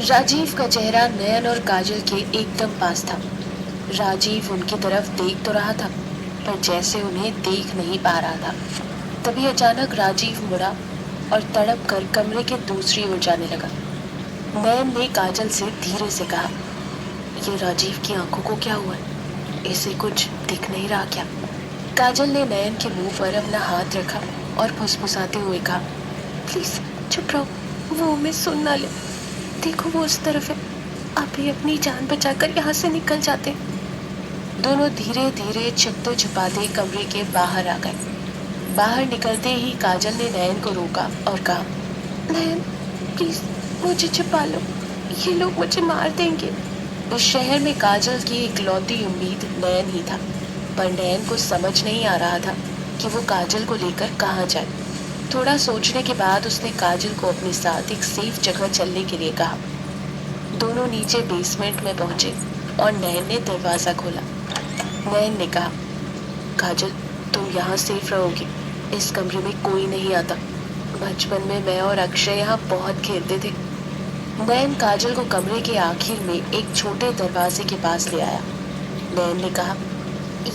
राजीव का चेहरा नयन और काजल के एकदम पास था। राजीव उनकी तरफ देख तो रहा था, पर जैसे उन्हें देख नहीं पा रहा था। तभी अचानक राजीव मुड़ा और तड़प कर कमरे के दूसरी ओर जाने लगा। नयन ने काजल से धीरे से कहा, ये राजीव की आंखों को क्या हुआ है? इसे कुछ दिख नहीं रहा क्या? काजल ने नयन के मुंह पर अपना हाथ रखा और फुसफुसाते हुए कहा, प्लीज चुप रहो, वो हमें सुन ना ले। देखो वो उस तरफ है, अभी अपनी जान बचाकर यहाँ से निकल जाते। दोनों धीरे धीरे छुपते छुपाते कमरे के बाहर आ गए। बाहर निकलते ही काजल ने नयन को रोका और कहा, नयन प्लीज मुझे छुपा लो, ये लोग मुझे मार देंगे। उस शहर में काजल की इकलौती उम्मीद नयन ही था, पर नयन को समझ नहीं आ रहा था कि वो काजल को लेकर कहाँ जाए। थोड़ा सोचने के बाद उसने काजल को अपने साथ एक सेफ जगह चलने के लिए कहा। दोनों नीचे बेसमेंट में पहुंचे और नयन ने दरवाजा खोला। नयन ने कहा, काजल तुम यहाँ सेफ रहोगी, इस कमरे में कोई नहीं आता। बचपन में मैं और अक्षय यहाँ बहुत खेलते थे। नयन काजल को कमरे के आखिर में एक छोटे दरवाजे के पास ले आया। नयन ने कहा,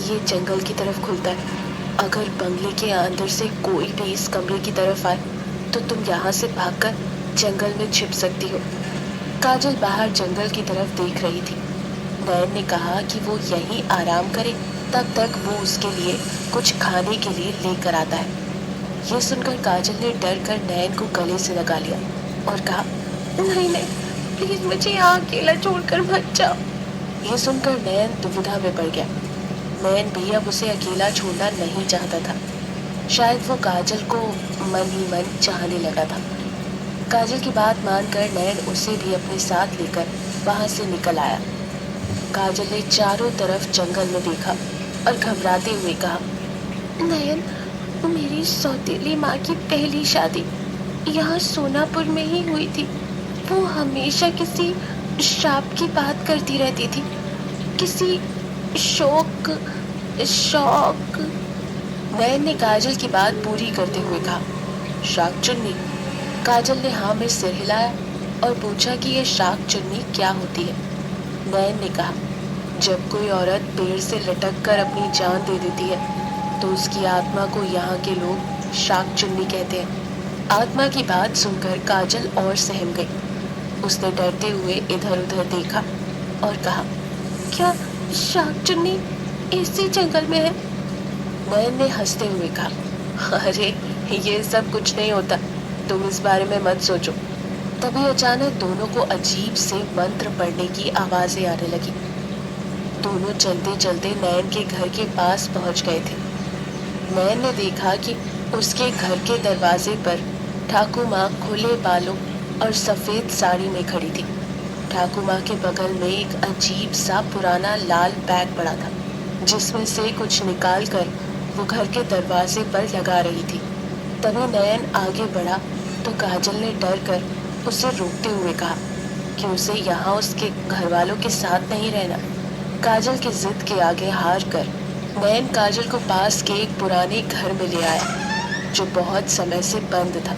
ये जंगल की तरफ खुलता है, अगर बंगले के अंदर से कोई भी इस कमरे की तरफ आए तो तुम यहाँ से भागकर जंगल में छिप सकती हो। काजल बाहर जंगल की तरफ देख रही थी। नयन ने कहा कि वो यहीं आराम करे, तब तक वो उसके लिए कुछ खाने के लिए लेकर आता है। ये सुनकर काजल ने डर कर नयन को गले से लगा लिया और कहा, नहीं नहीं प्लीज मुझे यहाँ अकेला छोड़कर मत जाओ। ये सुनकर नयन दुविधा में पड़ गया। नयन भी अब उसे अकेला छोड़ना नहीं चाहता था। शायद वो काजल को मन ही मन चाहने लगा था। काजल की बात मानकर नयन उसे भी अपने साथ लेकर वहां से निकल आया। काजल ने चारों तरफ जंगल में देखा और घबराते हुए कहा, नयन मेरी सौतेली माँ की पहली शादी यहाँ सोनापुर में ही हुई थी। वो हमेशा किसी श्राप की बात करती रहती थी, किसी शौक शौक। नयन ने काजल की बात पूरी करते हुए कहा, शाक चुन्नी। काजल ने हाँ में सिर हिलाया और पूछा कि यह शाक चुन्नी क्या होती है। नयन ने कहा, जब कोई औरत पेड़ से लटक कर अपनी जान दे देती है तो उसकी आत्मा को यहाँ के लोग शाक चुन्नी कहते हैं। आत्मा की बात सुनकर काजल और सहम गई। उसने डरते हुए इधर उधर देखा और कहा, क्या शाक चुन्नी इसी जंगल में है? नयन ने हंसते हुए कहा, अरे ये सब कुछ नहीं होता, तुम इस बारे में मत सोचो। तभी अचानक दोनों को अजीब से मंत्र पढ़ने की आवाजें आने लगी। दोनों चलते चलते नयन के घर के पास पहुंच गए थे। नयन ने देखा कि उसके घर के दरवाजे पर ठाकुर माँ खुले बालों और सफेद साड़ी में खड़ी थी। ठाकुर माँ के बगल में एक अजीब सा पुराना लाल बैग पड़ा था, जिसमें से कुछ निकाल कर वो घर के दरवाजे पर लगा रही थी। तभी नयन आगे बढ़ा तो काजल ने डर कर उसे रोकते हुए कहा कि उसे यहाँ उसके घर वालों के साथ नहीं रहना। काजल की जिद के आगे हार कर नयन काजल को पास के एक पुराने घर में ले आया, जो बहुत समय से बंद था।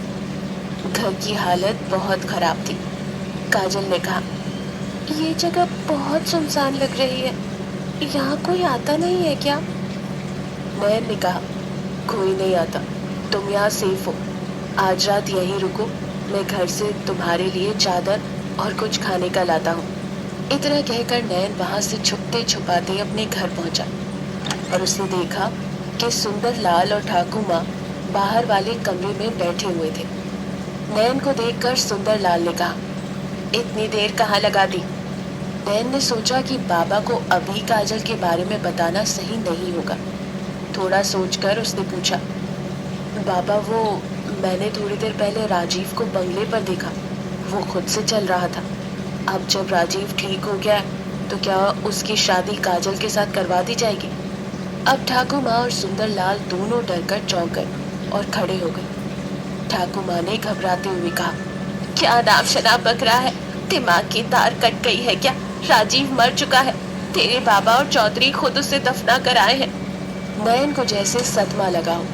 घर की हालत बहुत खराब थी। काजल ने कहा, ये जगह बहुत सुनसान लग रही है, यहाँ कोई आता नहीं है क्या? नयन ने कहा, कोई नहीं आता, तुम यहाँ सेफ हो, आज रात यहीं रुको, मैं घर से तुम्हारे लिए चादर और कुछ खाने का लाता हूँ। इतना कहकर नयन वहां से छुपते छुपाते अपने घर पहुंचा और उसने देखा कि सुंदर लाल और ठाकुर माँ बाहर वाले कमरे में बैठे हुए थे। नयन को देखकर सुंदर लाल ने कहा, इतनी देर कहाँ लगा दी? नयन ने सोचा कि बाबा को अभी काजल के बारे में बताना सही नहीं होगा। थोड़ा सोचकर उसने पूछा, बाबा वो मैंने थोड़ी देर पहले राजीव को बंगले पर देखा, वो खुद से चल रहा था। अब जब राजीव ठीक हो गया तो क्या उसकी शादी काजल के साथ करवा दी जाएगी? अब ठाकुर माँ और सुंदर लाल दोनों डरकर चौंक गए और खड़े हो गए। ठाकुर माँ ने घबराते हुए कहा, क्या नाम शनाब बक रहा है? दिमाग की तार कट गई है क्या? राजीव मर चुका है, तेरे बाबा और चौधरी खुद उसे दफना कर आए हैं। नयन को जैसे सदमा लगा हो।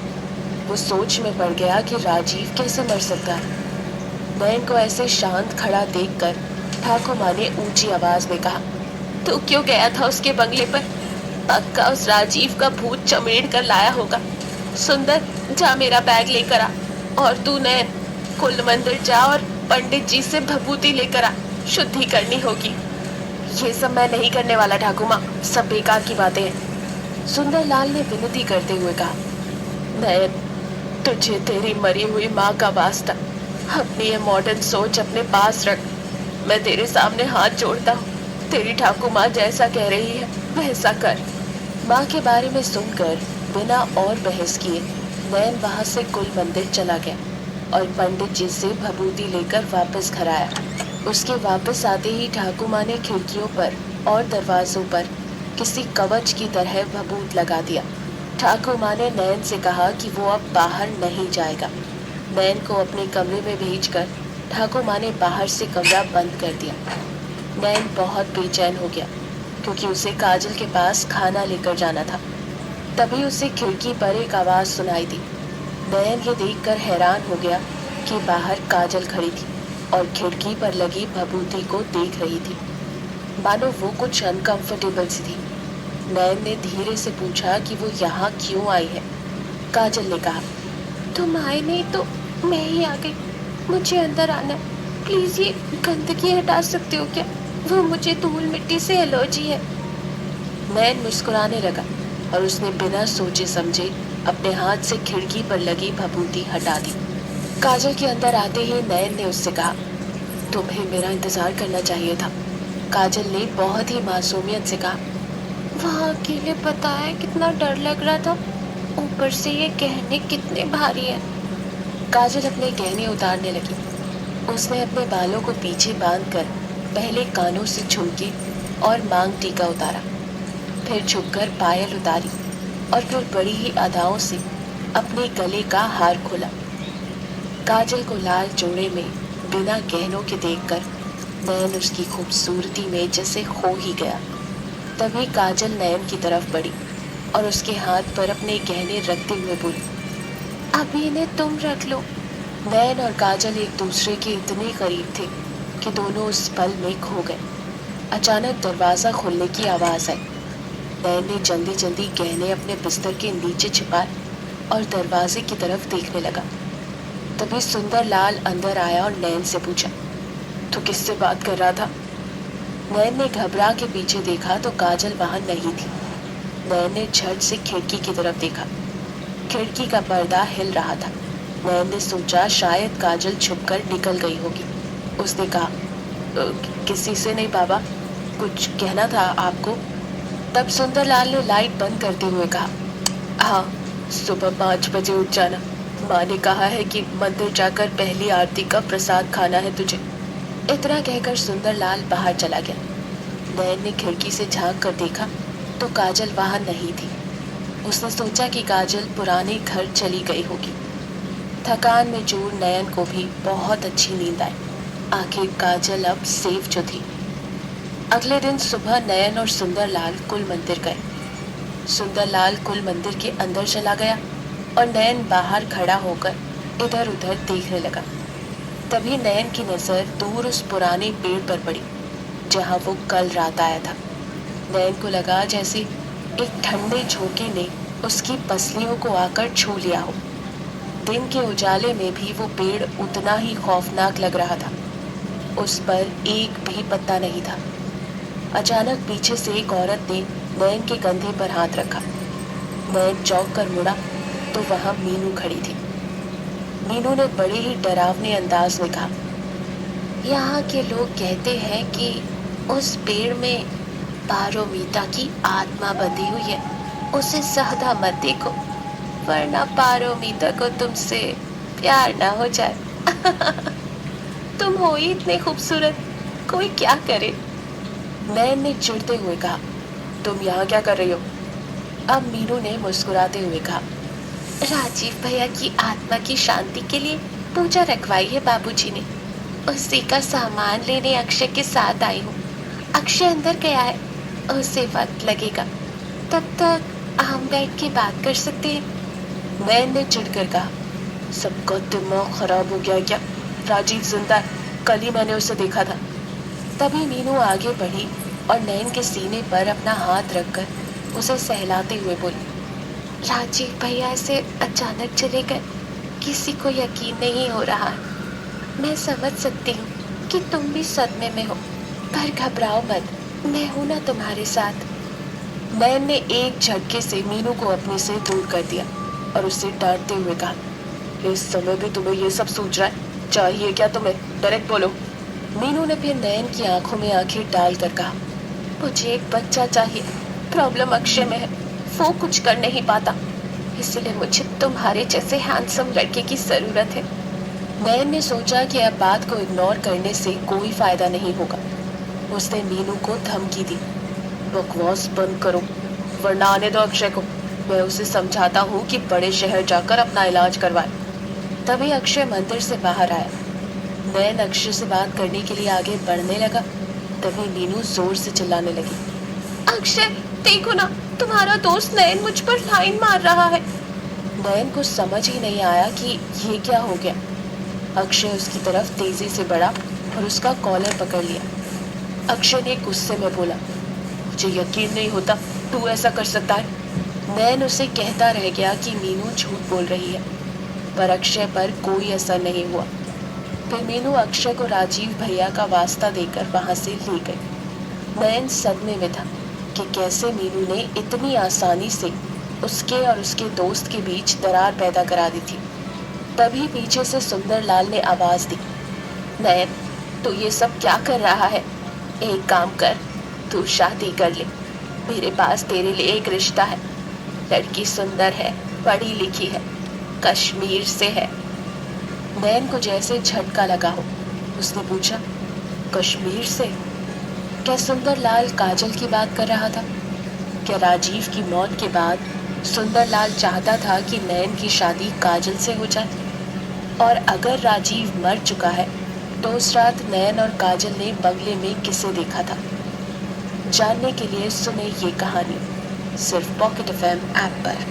वो सोच में पड़ गया कि राजीव कैसे मर सकता है। नयन को ऐसे शांत खड़ा देखकर ठाकुर माँ ने ऊंची आवाज में कहा, तू क्यों गया था उसके बंगले पर? पक्का उस राजीव का भूत चमेड़ कर लाया होगा। सुंदर, जा मेरा बैग लेकर आ। और तू नैन, कुल मंदिर जा और पंडित जी से भभूति लेकर आ, शुद्धि करनी होगी। ये सब मैं नहीं करने वाला ठाकुर माँ, सब बेकार की बातें हैं। सुंदरलाल ने विनती करते हुए कहा, नैन, तुझे तेरी मरी हुई माँ का वास्ता, अपनी ये मॉडर्न सोच अपने पास रख। मैं तेरे सामने हाथ जोड़ता हूँ, तेरी ठाकुर माँ जैसा कह रही है वैसा कर। माँ के बारे में सुनकर बिना और बहस किए नैन वहां से कुल मंदिर चला गया और पंडित जी से भभूति लेकर वापस घर आया। उसके वापस आते ही ठाकुर माँ ने खिड़कियों पर और दरवाजों पर किसी कवच की तरह भभूत लगा दिया। ठाकुर माँ ने नैन से कहा कि वो अब बाहर नहीं जाएगा। नैन को अपने कमरे में भेजकर ठाकुर माँ ने बाहर से कमरा बंद कर दिया। नैन बहुत बेचैन हो गया क्योंकि उसे काजल के पास खाना लेकर जाना था। तभी उसे खिड़की पर एक आवाज सुनाई दी। नैन ये देखकर हैरान हो गया कि बाहर काजल खड़ी थी और खिड़की पर लगी भभूति को देख रही थी, मानो वो कुछ अनकंफर्टेबल सी थी। नैन ने धीरे से पूछा कि वो यहाँ क्यों आई है। काजल ने कहा, तुम आए नहीं तो मैं ही आ गई, मुझे अंदर आना है। प्लीज ये गंदगी हटा सकते हो क्या? वो मुझे धूल मिट्टी से एलर्जी है। नैन मुस्कुराने लगा और उसने बिना सोचे समझे अपने हाथ से खिड़की पर लगी भभूति हटा दी। काजल के अंदर आते ही नैन ने उससे कहा, तुम्हें मेरा इंतजार करना चाहिए था। काजल ने बहुत ही मासूमियत से कहा, वहाँ अकेले पता है कितना डर लग रहा था, ऊपर से ये गहने कितने भारी हैं। काजल अपने गहने उतारने लगी। उसने अपने बालों को पीछे बांधकर पहले कानों से झुमके और मांग टीका उतारा, फिर झुककर पायल उतारी और फिर बड़ी ही अदाओं से अपने गले का हार खोला। काजल को लाल जोड़े में बिना गहनों के देखकर नैन उसकी खूबसूरती में जैसे खो ही गया। तभी काजल नैन की तरफ बढ़ी और उसके हाथ पर अपने गहने रखते हुए बोली, अभी इन्हें तुम रख लो। नैन और काजल एक दूसरे के इतने करीब थे कि दोनों उस पल में खो गए। अचानक दरवाजा खुलने की आवाज आई। नैन ने जल्दी जल्दी गहने अपने बिस्तर के नीचे छिपाए और दरवाजे की तरफ देखने लगा। तभी सुंदरलाल अंदर आया और नैन से पूछा, तू किससे बात कर रहा था? नैन ने घबरा के पीछे देखा तो काजल वहां नहीं थी। नैन ने झट से खिड़की की तरफ देखा। खिड़की का पर्दा हिल रहा था। नैन ने सोचा शायद काजल छुपकर निकल गई होगी। उसने कहा, किसी से नहीं बाबा, कुछ कहना था आपको। तब सुंदरलाल ने लाइट बंद करते हुए कहा, हाँ, सुबह 5 बजे उठ जाना। माँ ने कहा है कि मंदिर जाकर पहली आरती का प्रसाद खाना है तुझे। इतना कहकर सुंदरलाल बाहर चला गया। नैन ने खिड़की से झांक कर देखा तो काजल वहां नहीं थी। उसने सोचा कि काजल पुराने घर चली गई होगी। थकान में चूर नयन को भी बहुत अच्छी नींद आई। आखिर काजल अब सेफ जो थी। अगले दिन सुबह नयन और सुंदरलाल कुल मंदिर गए। सुंदरलाल कुल मंदिर के अंदर चला गया और नयन बाहर खड़ा होकर इधर उधर देखने लगा। तभी नयन की नजर दूर उस पुराने पेड़ पर पड़ी जहां वो कल रात आया था। नयन को लगा जैसे एक ठंडे झोंके ने उसकी पसलियों को आकर छू लिया हो। दिन के उजाले में भी वो पेड़ उतना ही खौफनाक लग रहा था। उस पर एक भी पत्ता नहीं था। अचानक पीछे से एक औरत ने नयन के कंधे पर हाथ रखा। नयन चौंक कर मुड़ा तो वहां मीनू खड़ी थी। मीनू ने बड़े ही डरावने अंदाज में कहा, यहाँ के लोग कहते हैं कि उस पेड़ में पारोमिता की आत्मा बंधी हुई है, उसे ज्यादा मत देखो वरना पारोमिता को तुमसे प्यार ना हो जाए। तुम हो ही इतने खूबसूरत, कोई क्या करे। नयन ने चिढ़ते हुए कहा, तुम यहाँ क्या कर रही हो? अब मीनू ने मुस्कुराते हुए कहा, राजीव भैया की आत्मा की शांति के लिए पूजा रखवाई है बाबूजी ने, उसी का सामान लेने अक्षय के साथ आई हूँ। अक्षय अंदर गया है, उसे वक्त लगेगा, तब तक हम बैठ के बात कर सकते हैं। नयन ने चिढ़कर कहा, सबका दिमाग खराब हो गया क्या? राजीव जिंदा है, कल ही मैंने उसे देखा था। तभी मीनू आगे बढ़ी और नैन के सीने पर अपना हाथ रखकर उसे सहलाते हुए बोली, राजीव भैया ऐसे अचानक चले गए, किसी को यकीन नहीं हो रहा है। मैं समझ सकती हूँ कि तुम भी सदमे में हो, पर घबराओ मत, मैं हूं ना तुम्हारे साथ। नैन ने एक झटके से मीनू को अपने से दूर कर दिया और उससे डांटते हुए कहा, इस समय भी तुम्हें ये सब सूझ रहा है? चाहिए क्या तुम्हें? डायरेक्ट बोलो। मीनू ने फिर नैन की आंखों में आंखें डालकर कहा, मुझे एक बच्चा चाहिए, प्रॉब्लम अक्षय में है, वो कुछ कर नहीं पाता, इसलिए मुझे तुम्हारे जैसे हैंडसम लड़के की जरूरत है। नैन ने सोचा कि अब बात को इग्नोर करने से कोई फायदा नहीं होगा। उसने मीनू को धमकी दी, बकवास बंद करो वरना आने दो अक्षय को, मैं उसे समझाता हूँ कि बड़े शहर जाकर अपना इलाज करवाए। तभी अक्षय मंदिर से बाहर आया। नैन अक्षय से बात करने के लिए आगे बढ़ने लगा, तभी मीनू जोर से चिल्लाने लगी, अक्षय देखो ना, तुम्हारा दोस्त नैन मुझ पर लाइन मार रहा है। नैन को समझ ही नहीं आया कि ये क्या हो गया। अक्षय उसकी तरफ तेजी से बढ़ा और उसका कॉलर पकड़ लिया। अक्षय ने गुस्से में बोला, मुझे यकीन नहीं होता तू ऐसा कर सकता है। नैन उसे कहता रह गया कि मीनू झूठ बोल रही है, पर अक्षय पर कोई असर नहीं हुआ। फिर मीनू अक्षय को राजीव भैया का वास्ता देकर वहां से ले गई। नैन सदमे में था कि कैसे मीनू ने इतनी आसानी से उसके और उसके दोस्त के बीच दरार पैदा करा दी थी। तभी पीछे से सुंदरलाल ने आवाज दी, नैन तू ये सब क्या कर रहा है? एक काम कर, तू शादी कर ले, मेरे पास तेरे लिए एक रिश्ता है, लड़की सुंदर है, पढ़ी लिखी है, कश्मीर से है। नैन को जैसे झटका लगा हो, उसने पूछा, कश्मीर से? क्या सुंदरलाल काजल की बात कर रहा था? क्या राजीव की मौत के बाद सुंदरलाल चाहता था कि नैन की शादी काजल से हो जाए? और अगर राजीव मर चुका है तो उस रात नैन और काजल ने बंगले में किसे देखा था? जानने के लिए सुने ये कहानी सिर्फ पॉकेट एफएम ऐप पर।